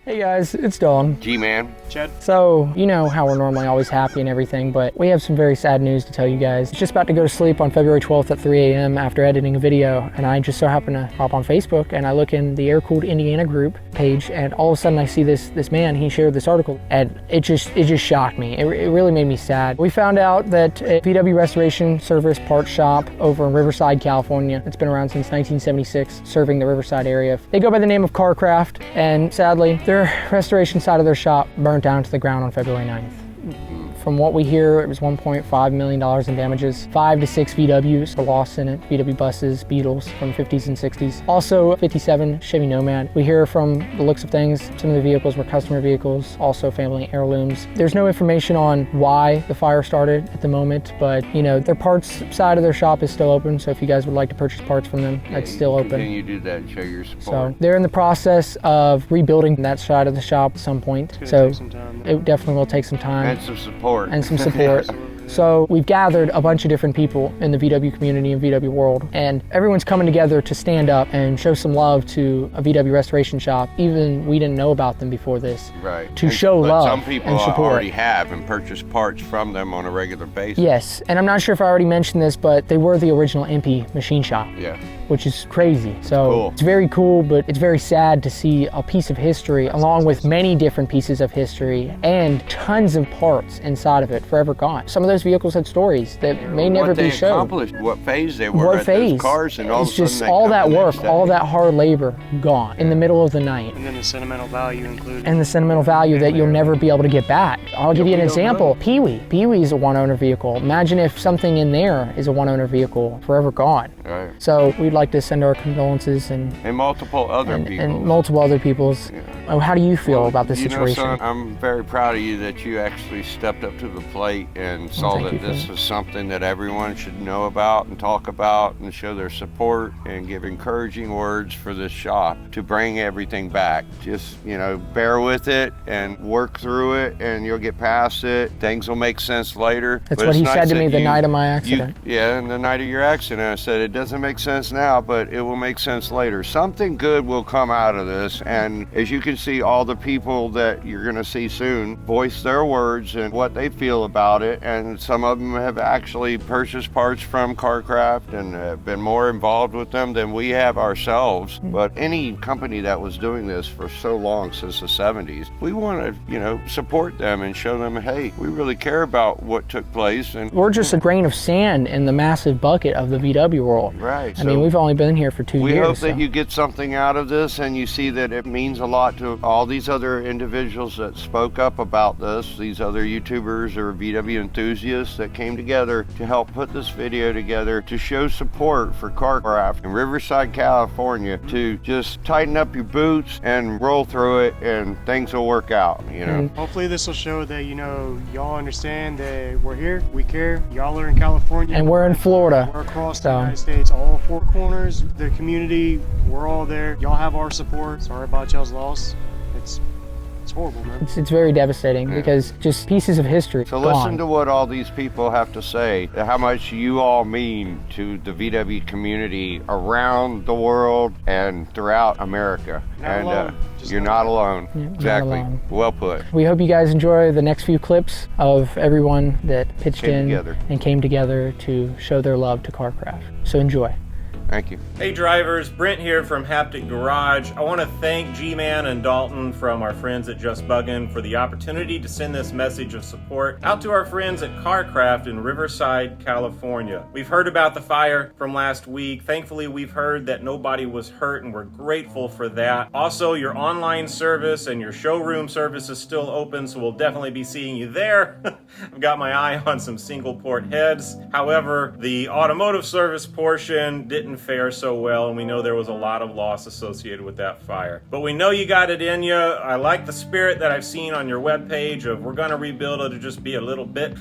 Hey guys, it's Dalton. G-Man. Chad. So, you know how we're normally always happy and everything, but we have some very sad news to tell you guys. Just about to go to sleep on February 12th at 3 a.m. after editing a video, and I just so happen to hop on Facebook and I look in the Air-Cooled Indiana group page, and all of a sudden I see this man, he shared this article, and it just shocked me. It really made me sad. We found out that a VW restoration service parts shop over in Riverside, California, it's been around since 1976, serving the Riverside area. They go by the name of CarCraft, and sadly, their restoration side of their shop burnt down to the ground on February 9th. From what we hear, it was $1.5 million in damages. 5 to 6 VWs were lost in it. VW buses, Beetles from 50s and 60s. Also 57 Chevy Nomad. We hear from the looks of things, some of the vehicles were customer vehicles, also family heirlooms. There's no information on why the fire started at the moment, but you know, their parts side of their shop is still open, so if you guys would like to purchase parts from them, that's still open. Continue to do that and show your support. So they're in the process of rebuilding that side of the shop at some point. So take some time. It definitely will take some time. And some support. And some support. So we've gathered a bunch of different people in the VW community and VW world, and everyone's coming together to stand up and show some love to a VW restoration shop, even we didn't know about them before this. Right. To show love some people and support. already have and purchase parts from them on a regular basis. Yes, and I'm not sure if I already mentioned this, but they were the original EMPI machine shop. Yeah. Which is crazy. So cool. It's very cool, but it's very sad to see a piece of history along with many different pieces of history and tons of parts inside of it forever gone. Some of those vehicles had stories that may never be shown. Accomplished, what phase they were what at phase? those cars, and all it's of a sudden just they all come that the work, next day. all that hard labor gone in the middle of the night. And then the sentimental value included. And the sentimental value that you'll never be able to get back. I'll give you an example. Pee-wee. Pee-wee is a one-owner vehicle. Imagine if something in there is a one-owner vehicle, forever gone. Right. So we'd like to send our condolences and multiple other people. And multiple other people's. Yeah. Oh, how do you feel about this situation? Know, son, I'm very proud of you that you actually stepped up to the plate and saw that this was something that everyone should know about and talk about and show their support and give encouraging words for this shop to bring everything back. Just, you know, bear with it and work through it and you'll get past it. Things will make sense later. That's what he said to me the night of my accident. Yeah, and the night of your accident, I said, it doesn't make sense now, but it will make sense later. Something good will come out of this, and as you can see, all the people that you're going to see soon voice their words and what they feel about it, and some of them have actually purchased parts from CarCraft and have been more involved with them than we have ourselves. But any company that was doing this for so long, since the 70s, we want to, you know, support them and show them, hey, we really care about what took place. And we're just a grain of sand in the massive bucket of the VW world. Right. I mean, we've only been here for 2 years. We hope that you get something out of this and you see that it means a lot to all these other individuals that spoke up about this, these other YouTubers or VW enthusiasts that came together to help put this video together to show support for CarCraft in Riverside, California, to just tighten up your boots and roll through it and things will work out, you know. Hopefully this will show that, you know, y'all understand that we're here, we care, y'all are in California. And we're in Florida. We're across the United States, all four corners, the community, we're all there. Y'all have our support. Sorry about y'all's loss. It's horrible, man. It's very devastating because just pieces of history. So gone. listen to what all these people have to say, how much you all mean to the VW community around the world and throughout America. You're not alone. Yeah, exactly. not alone. Well put. We hope you guys enjoy the next few clips of everyone that pitched in and came together to show their love to CarCraft. So enjoy. Thank you. Hey drivers, Brent here from Haptic Garage. I want to thank G-Man and Dalton from our friends at Just Buggin' for the opportunity to send this message of support out to our friends at CarCraft in Riverside, California. We've heard about the fire from last week. Thankfully, we've heard that nobody was hurt and we're grateful for that. Also, your online service and your showroom service is still open, so we'll definitely be seeing you there. I've got my eye on some single port heads. However, the automotive service portion didn't fare so well, and we know there was a lot of loss associated with that fire. But we know you got it in you. I like the spirit that I've seen on your webpage of we're gonna rebuild it to just be a little bit,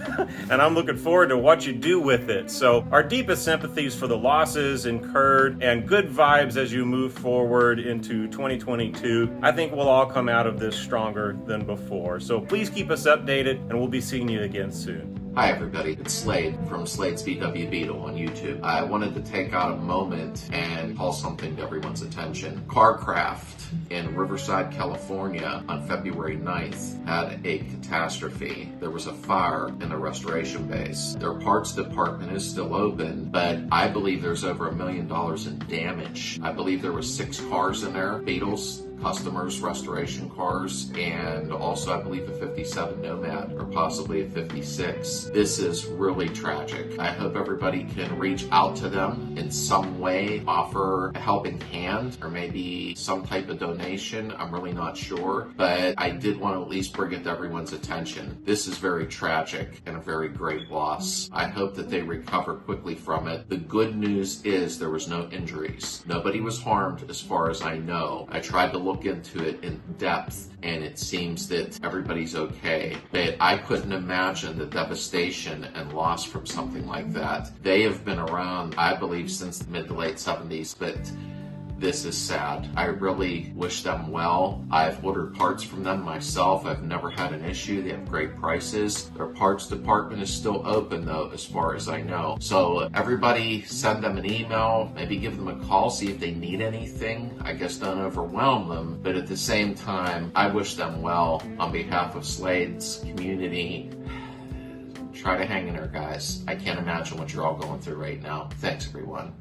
and I'm looking forward to what you do with it. So our deepest sympathies for the losses incurred and good vibes as you move forward into 2022. I think we'll all come out of this stronger than before. So please keep us updated, and we'll be seeing you again soon. Hi everybody, it's Slade from Slade's VW Beetle on YouTube. I wanted to take out a moment and call something to everyone's attention. CarCraft in Riverside, California on February 9th had a catastrophe. There was a fire in the restoration base. Their parts department is still open, but I believe there's over $1 million in damage. I believe there were 6 cars in there, Beetles, customers, restoration cars, and also I believe a 57 Nomad or possibly a 56. This is really tragic. I hope everybody can reach out to them in some way, offer a helping hand or maybe some type of donation. I'm really not sure, but I did want to at least bring it to everyone's attention. This is very tragic and a very great loss. I hope that they recover quickly from it. The good news is there was no injuries. Nobody was harmed as far as I know. I tried to look into it in depth and it seems that everybody's okay, but I couldn't imagine the devastation and loss from something like that. They have been around, I believe, since the mid to late 70s, but this is sad. I really wish them well. I've ordered parts from them myself. I've never had an issue. They have great prices. Their parts department is still open though, as far as I know. So everybody send them an email, maybe give them a call, see if they need anything. I guess don't overwhelm them, but at the same time, I wish them well on behalf of Slade's community. Try to hang in there, guys. I can't imagine what you're all going through right now. Thanks, everyone.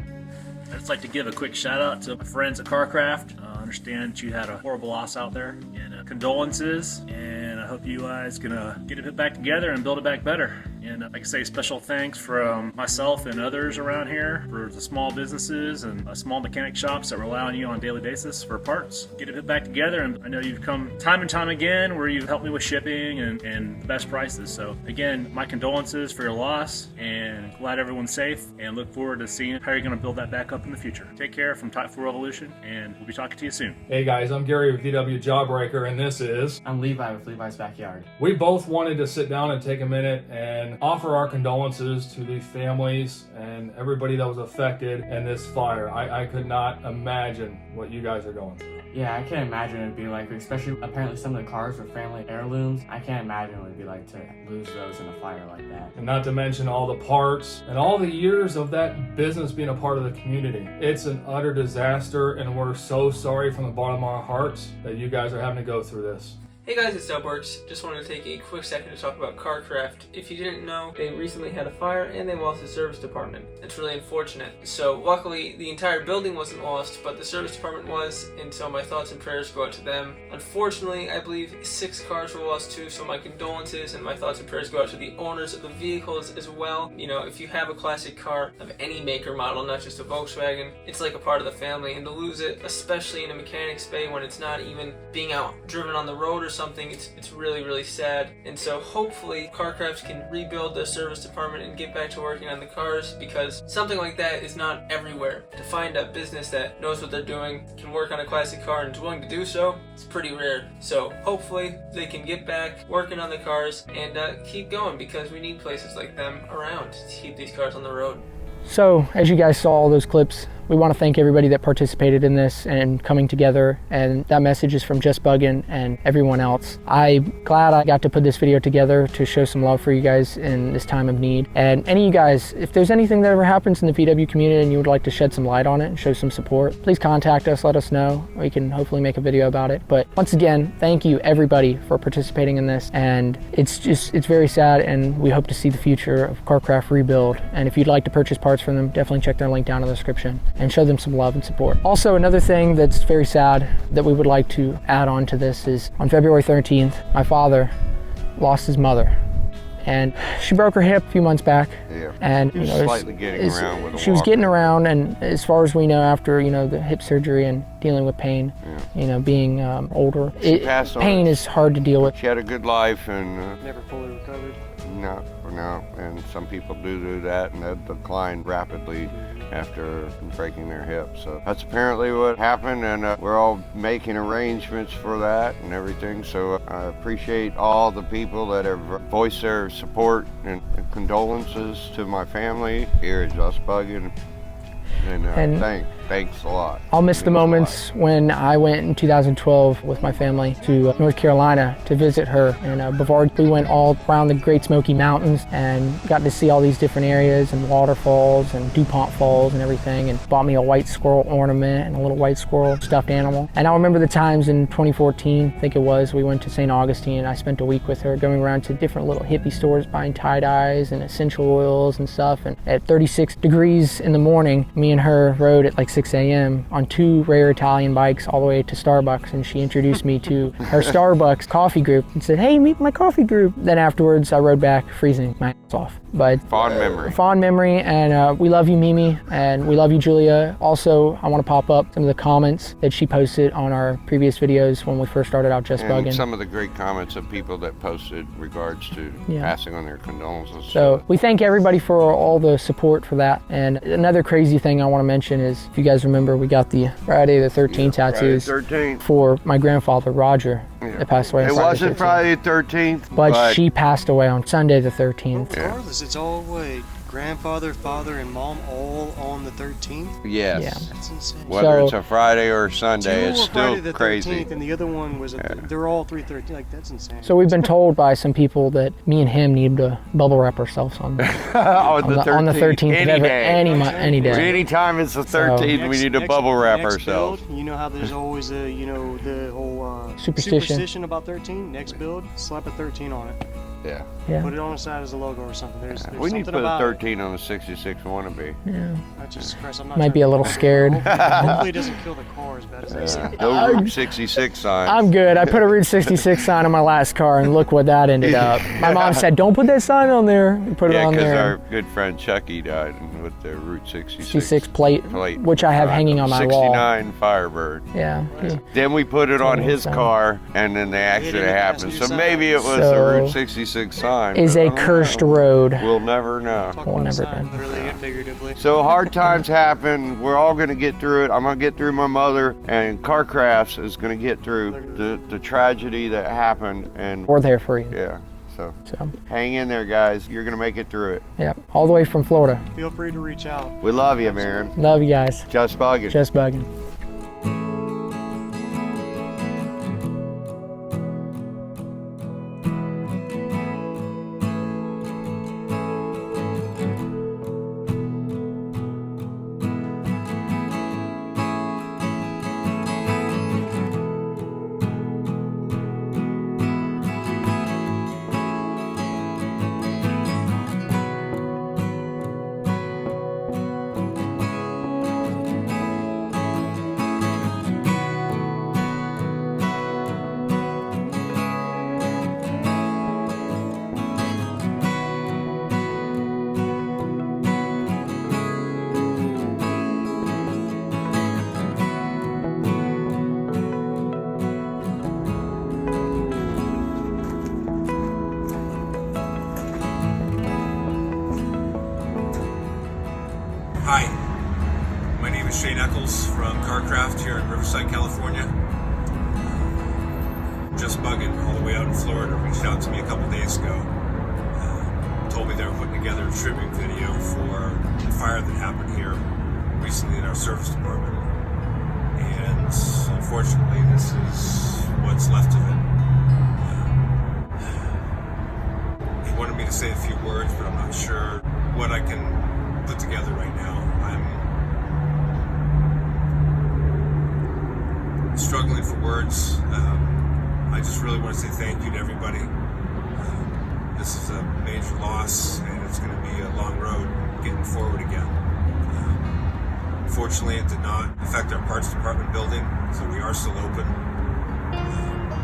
I'd just like to give a quick shout out to my friends at CarCraft. I understand that you had a horrible loss out there, and condolences, and I hope you guys can get it back together and build it back better. And like I say, special thanks from myself and others around here for the small businesses and small mechanic shops that rely on you on a daily basis for parts. Get it back together, and I know you've come time and time again where you've helped me with shipping and the best prices. So again, my condolences for your loss, and glad everyone's safe, and look forward to seeing how you're going to build that back up in the future. Take care from Type 4 Revolution, and we'll be talking to you soon. Hey guys, I'm Gary with VW Jawbreaker, and this is... I'm Levi with Levi's Backyard. We both wanted to sit down and take a minute and offer our condolences to the families and everybody that was affected in this fire. I could not imagine what you guys are going through. Yeah, I can't imagine it'd be like, especially apparently some of the cars were family heirlooms. I can't imagine what it'd be like to lose those in a fire like that. And not to mention all the parts and all the years of that business being a part of the community. It's an utter disaster, and we're so sorry from the bottom of our hearts that you guys are having to go through this. Hey guys, it's Dubworks. Just wanted to take a quick second to talk about CarCraft. If you didn't know, they recently had a fire and they lost the service department. It's really unfortunate. So luckily, the entire building wasn't lost, but the service department was, and so my thoughts and prayers go out to them. Unfortunately, I believe 6 cars were lost too, so my condolences and my thoughts and prayers go out to the owners of the vehicles as well. You know, if you have a classic car of any make or model, not just a Volkswagen, it's like a part of the family, and to lose it, especially in a mechanic's bay when it's not even being out driven on the road or something, it's really, really sad. And so hopefully CarCraft can rebuild their service department and get back to working on the cars, because something like that is not everywhere. To find a business that knows what they're doing, can work on a classic car and is willing to do so, it's pretty rare. So hopefully they can get back working on the cars and keep going, because we need places like them around to keep these cars on the road. So, as you guys saw all those clips, we want to thank everybody that participated in this and coming together, and that message is from Just Buggin' and everyone else. I'm glad I got to put this video together to show some love for you guys in this time of need. And any of you guys, if there's anything that ever happens in the VW community and you would like to shed some light on it and show some support, please contact us, let us know. We can hopefully make a video about it. But once again, thank you everybody for participating in this, and it's very sad, and we hope to see the future of CarCraft rebuild. And if you'd like to purchase parts from them, definitely check their link down in the description and show them some love and support. Also, another thing that's very sad that we would like to add on to this is on February 13th, my father lost his mother, and she broke her hip a few months back. Yeah. And she was slightly getting around with a she was walker. getting around, and as far as we know, after the hip surgery and dealing with pain, being older, passed on. Pain is hard to deal with. She had a good life, and Never fully recovered. no, and some people do that, and they decline rapidly after breaking their hip. So that's apparently what happened, and we're all making arrangements for that and everything. So I appreciate all the people that have voiced their support and condolences to my family here at Just Buggin', and Thanks a lot. I'll miss the Means a lot. moments when I went in 2012 with my family to North Carolina to visit her. And before we went all around the Great Smoky Mountains and got to see all these different areas and waterfalls and DuPont Falls and everything, and bought me a white squirrel ornament and a little white squirrel stuffed animal. And I remember the times in 2014, I think it was, we went to St. Augustine and I spent a week with her going around to different little hippie stores buying tie-dyes and essential oils and stuff. And at 36 degrees in the morning, me and her rode at like 6 a.m. on 2 rare Italian bikes all the way to Starbucks, and she introduced me to her Starbucks coffee group and said, hey, meet my coffee group. Then afterwards I rode back freezing my ass off. But Fond memory. Fond memory, and we love you, Mimi, and we love you, Julia. Also, I want to pop up some of the comments that she posted on our previous videos when we first started out Just And Bugging. some of the great comments of people that posted regards to passing on their condolences. So we thank everybody for all the support for that. And another crazy thing I want to mention is, if you guys remember, we got the Friday the 13th tattoos Friday the 13th. for my grandfather, Roger, that passed away on It Friday wasn't the 13th. Friday the 13th, But she passed away on Sunday the 13th. Regardless, it's all grandfather, father, and mom all on the 13th. Yes. Yeah. That's insane. Whether it's a Friday or a Sunday, Two it's were still Friday the crazy. 13th, and the other one was they're all 3/13. Like, that's insane. So we've been told by some people that me and him need to bubble wrap ourselves on, on the 13th, of any day. any day. Anytime it's the 13th, we need to bubble wrap ourselves. Build, you know how there's always a, the whole Superstition about 13. Next build, slap a 13 on it. Yeah. Yeah. Put it on the side as a logo or something. There's We need to something put a about 13 on the 66 wannabe. Yeah. Oh, Jesus Christ, I'm not Might be a little scared. Hopefully it doesn't kill the car as bad as they say. No Route 66 sign. I'm good. I put a Route 66 sign on my last car, and look what that ended up. My mom said, don't put that sign on there. We put it on because there. our good friend Chucky died with the Route 66 66 plate, which I have hanging on my wall. 69 Firebird. Yeah. Then we put it on his sign. car, and then the accident happened. So maybe it was So, the Route 66 sign. Is but I a don't cursed know. road. We'll never know. We'll never know. Literally and figuratively. So hard times happen. We're all going to get through it. I'm going to get through my mother, and Car Crafts is going to get through the tragedy that happened. And We're there for you. yeah, so So, hang in there, guys. You're going to make it through it. yeah. All the way from Florida. Feel free to reach out. We love you, man. Love you guys. Just bugging. Just bugging. Hi, my name is Shane Eccles from CarCraft here in Riverside, California. Just Bugging, all the way out in Florida, reached out to me a couple days ago. Told me they were putting together a tribute video for the fire that happened here recently in our service department. And unfortunately, this is what's left of it. He wanted me to say a few words, but I'm not sure what I can put together right now. I'm struggling for words. I just really want to say thank you to everybody. This is a major loss, and it's going to be a long road getting forward again. Fortunately, it did not affect our parts department building, so we are still open.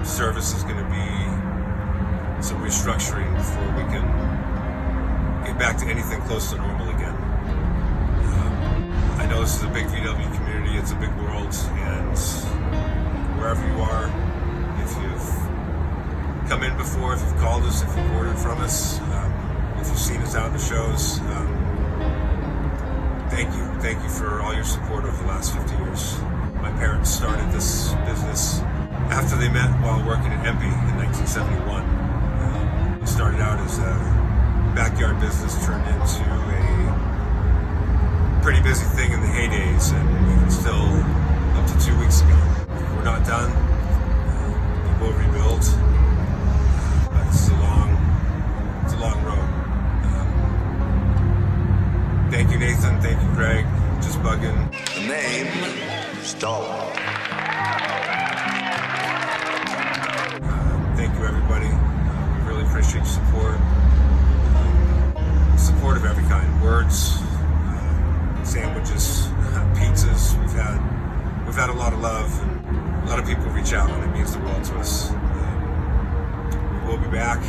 Service is going to be some restructuring before we can get back to anything close to normal again. I know this is a big VW community, it's a big world, and wherever you are, if you've come in before, if you've called us, if you've ordered from us, if you've seen us out in the shows, thank you. Thank you for all your support over the last 50 years. My parents started this business after they met while working at EMPI in 1971. It started out as a backyard business, turned into a pretty busy thing in the heydays, and it's still up to 2 weeks ago. We're not done. We will rebuild. But it's a long road. Thank you, Nathan. Thank you, Greg. Just bugging. The name is Dalton. Thank you, everybody. We really appreciate your support. Support of every kind. Words, sandwiches, pizzas. We've had a lot of love, and a lot of people reach out, and it means the world to us. We'll be back.